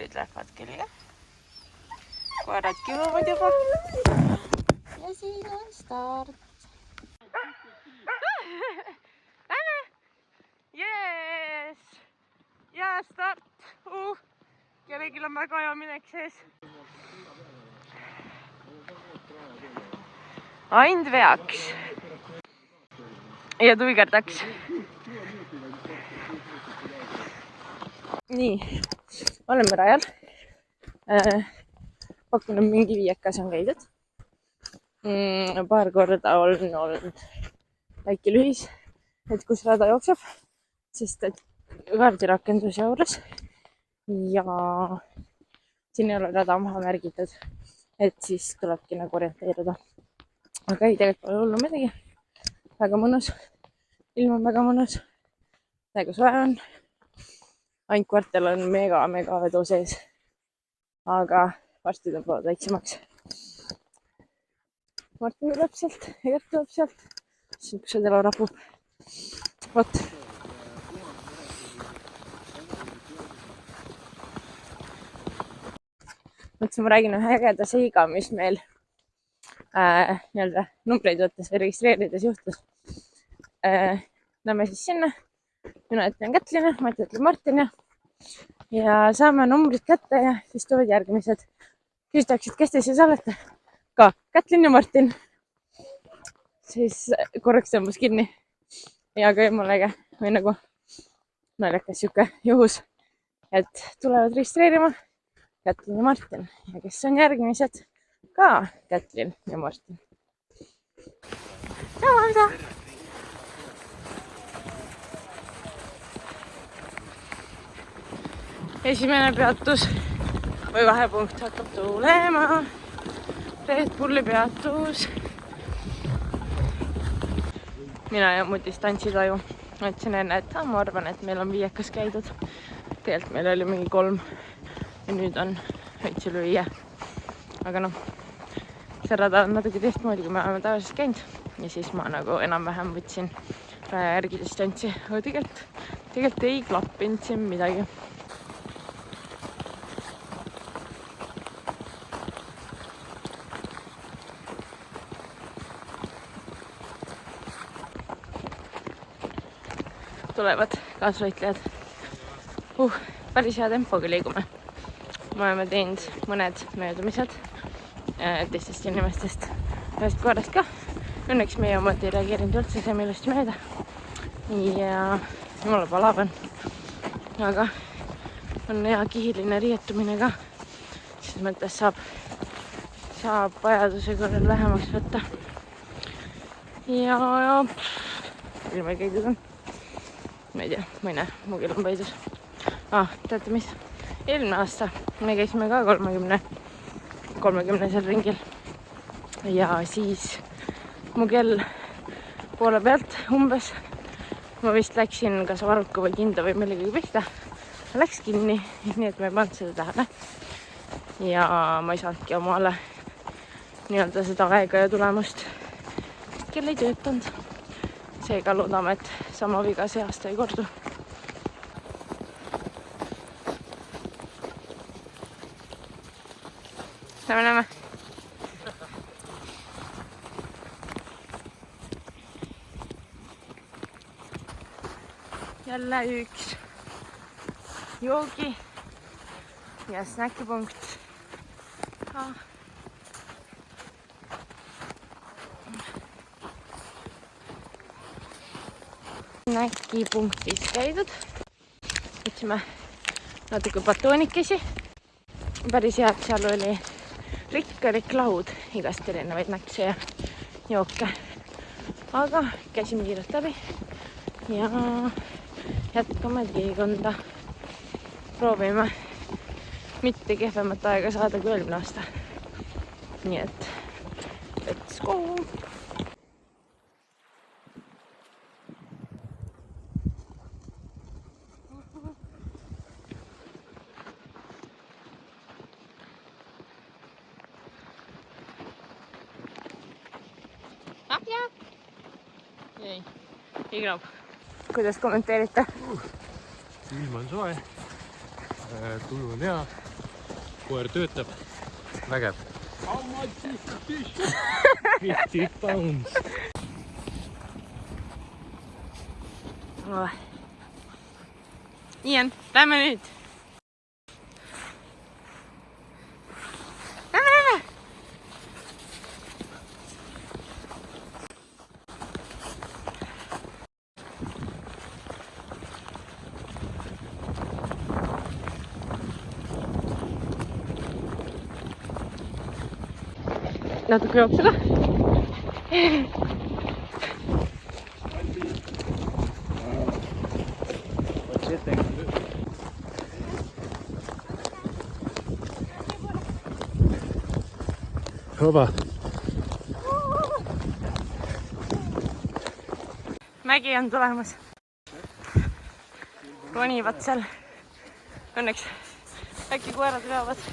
nüüd lähevad külge. Koerad kiruvad juba. Ja siin on start. Lähme! Jees! Ja start! Kellelgi on väga hea minek sees. Aind veaks. Ja tuigerdaks. Nii, oleme rajal. Pakun on mingi viiekas on käidud. Paar korda on olnud väike lühis, et kus rada jookseb, sest et kaardirakendus juures ja siin ei ole rada maha märgitud, et siis tulebki nagu orienteeruda. Aga ei, tegelikult pole hullu midagi. Väga mõnus. Ilm on väga mõnus. Väga soe on. Ainult kvartal on mega vedu sees. Aga varsti tõmbavad väiksemaks. Martin tuleb sealt, Egert tuleb sealt. Siin kus see telo rapub. Vot. Mõtlesin, ma räägin ühe ägeda seiga, mis meil numbreid võttes või registreerides juhtus. Lähme siis sinna. Mina ütlen Kätlina, Mati ütleb Martin ja saame numbrid kätte ja siis tulevad järgmised. Küsitakse, et kes te siis olete? Ka Kätlin ja Martin. Siis korraks tõmbus kinni. Ja ka jumala äge või nagu naljakas siuke juhus, et tulevad registreerima Kätlin ja Martin ja kes on järgmised? Ka Kätlin ja Martin. Mida? Esimene peatus või vahepunkt hakkab tulema. Red Bulli peatus. Mina ja mu distantsitaju ütlesin enne, et ma arvan, et meil on viiekas käidud. Tegelikult meil oli mingi 3 ja nüüd on veits üle 5. Aga noh, see rada on natuke teistmoodi, kui me oleme tavaliselt käinud. Ja siis ma nagu enam-vähem võtsin raja järgi distantsi. Aga tegelikult ei klappinud siin midagi. Tulevad kaasvõitlejad. Päris hea tempoga liigume. Me oleme teinud mõned möödumised teistest inimestest ühest korrast ka. Õnneks meie omad ei reageerinud üldse see ilusti mööda. Ja jumala palav on. Aga on hea kihiline riietumine ka. Siis mõttes saab vajaduse korral lähemaks võtta. Ja ilma käidud on. Ma ei tea, ma ei näe, mu kell on paidus. Teate mis? Eelmine aasta me käisime ka 30 ringil. Ja siis mu kell poole pealt umbes. Ma vist läksin kas varuka või kinda või millegagi pihta. Läks kinni, nii et ma ei pannud seda tähele. Ja ma ei saanudki omale nii-öelda seda aega ja tulemust. Kell ei töötanud. Seega loodame, et sama viga see aasta ei kordu. Lähme. Jälle üks joogi ja snäkipunkt. Snäkipunktis käidud. Võtsime natuke batoonikesi. Päris head, seal oli rikk laud, igast erinevaid näkse ja jooke. Aga käisime kiirelt läbi ja jätkame teekonda. Proovime mitte kehvemat aega saada kui eelmine aasta. Nii et let's go! Jäi. Ignab. Kuidas kommenteerite? Ilm on soe, tuju on hea, koer töötab. Vägev. How much is the fish? 50 pounds. Ian, lähme nüüd. Lähme. Natuke jookseda. Hova. Mägi on tulemas. Ronivad seal. Õnneks äkki koerad veavad.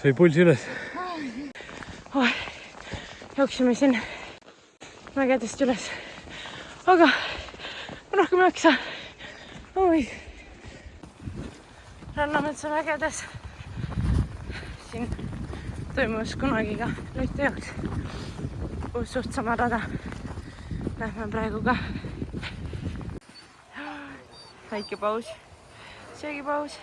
Sai pulsi üles. Jooksime siin mägedest üles. Aga rohkem jaksa. Rannametsa mägedes. Siin toimus kunagi ka lõitejoaks. Uus suht sama rada. Lähme praegu ka. Väike paus. Söögipaus.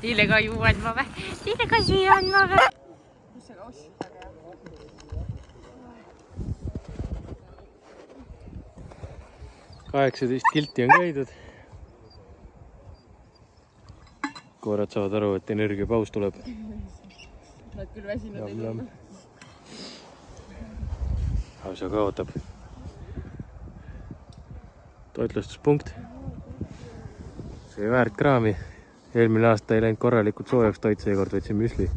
Teile ka juua andma või? Teile ka süüa andma või? Kus see kaus? 18 kilti on käidud. Koerad saavad aru, et energiapaus tuleb. Nad küll väsinud ei tundu. Ausa ka ootab. Toitlustuspunkt. See väärt kraami. Eelmine aasta ei läinud korralikult soojaks toit, seekord võtsin müsli.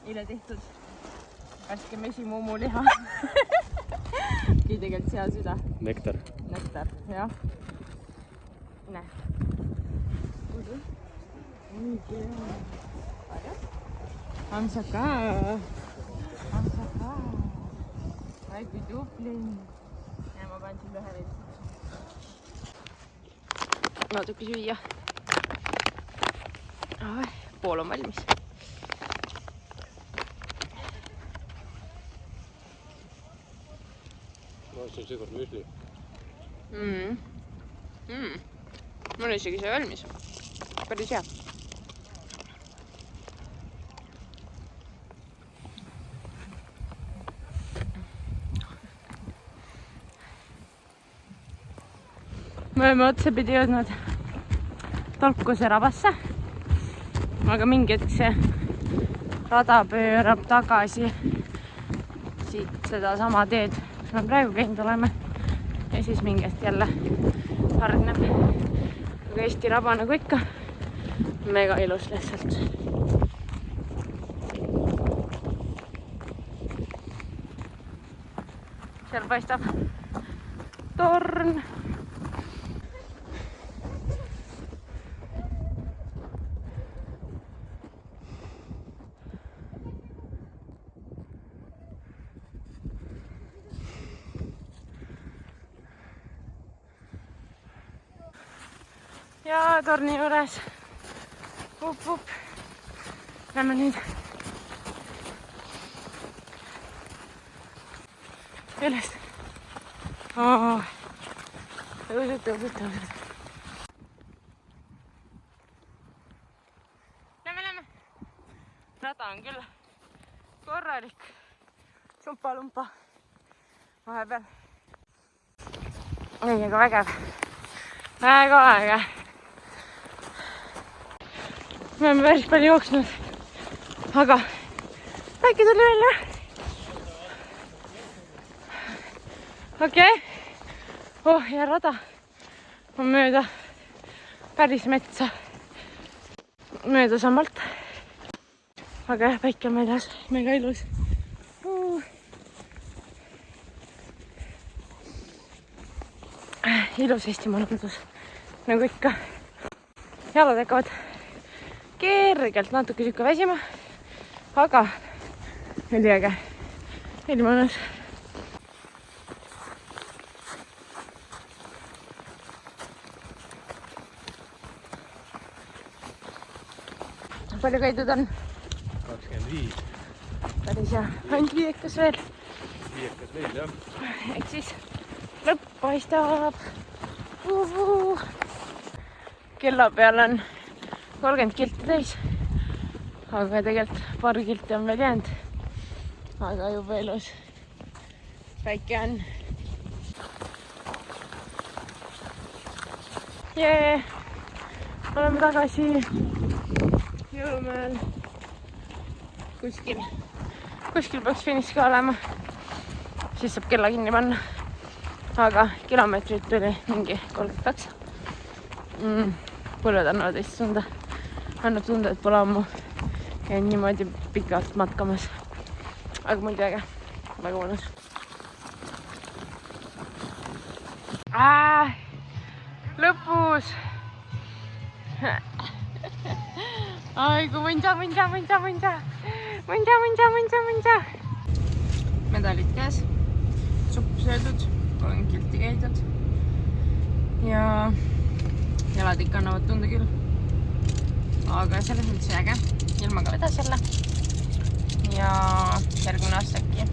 Eile tehtud värske mesimumuliha. Tegelikult sea süda. Nektar. Nektar, jah. Näe. Hamsaka. Hamsaka. Ai kui tubli. Ja ma panin siin ühe veits. Natuke süüa. Pool on valmis. See on seekord müsli. Mul on isegi see valmis. Päris hea. Me oleme otsapidi jõudnud Tolkuse rabasse. Aga mingi hetk see rada pöörab tagasi siit seda sama teed. Me praegu käinud oleme ja siis mingest jälle hargneb. Aga Eesti raba nagu ikka. Mega ilus lihtsalt. Seal paistab torn. Ja torni juures. Up. Lähme nüüd üles. Tõusud. Lähme. Rada on küll korralik. Sumpa-lumpa vahepeal. Ei, aga vägev. Väga äge. me oleme päris palju jooksnud. Aga väike tuli välja. Okei. Oh, ja rada on mööda päris metsa. Mööda samalt. Aga jah, päike on väljas. Mega ilus. Ilus Eesti mõnudus. Nagu ikka. Jalad hakkavad kergelt natuke siuke väsima. Aga üliäge. Ilmõnus. Palju käidud on? 25. Päris hea. Ainult 5 veel. 5 veel, jah. Ehk siis lõpp paistab. Kella peal on 30 kilti täis. Aga tegelikult paar kilti on veel jäänud. Aga juba ilus. Päike on. Jee! Oleme tagasi Jõulumäel. Kuskil peaks finiš ka olema. Siis saab kella kinni panna. Aga kilomeetrit tuli mingi 32. Põlved annavad teist tunda. Annab tunda, et pole ammu käin niimoodi pikalt matkamas. Aga muidu äge. Väga mõnus. Lõpus! Ai, kui mõnda. Medalid käes. Supp söödud. 3 kilti käidud. Ja jalad ikka annavad tunda küll. Aga selles mõttes äge. Ilma ka vedas jälle. Ja järgmine aasta äkki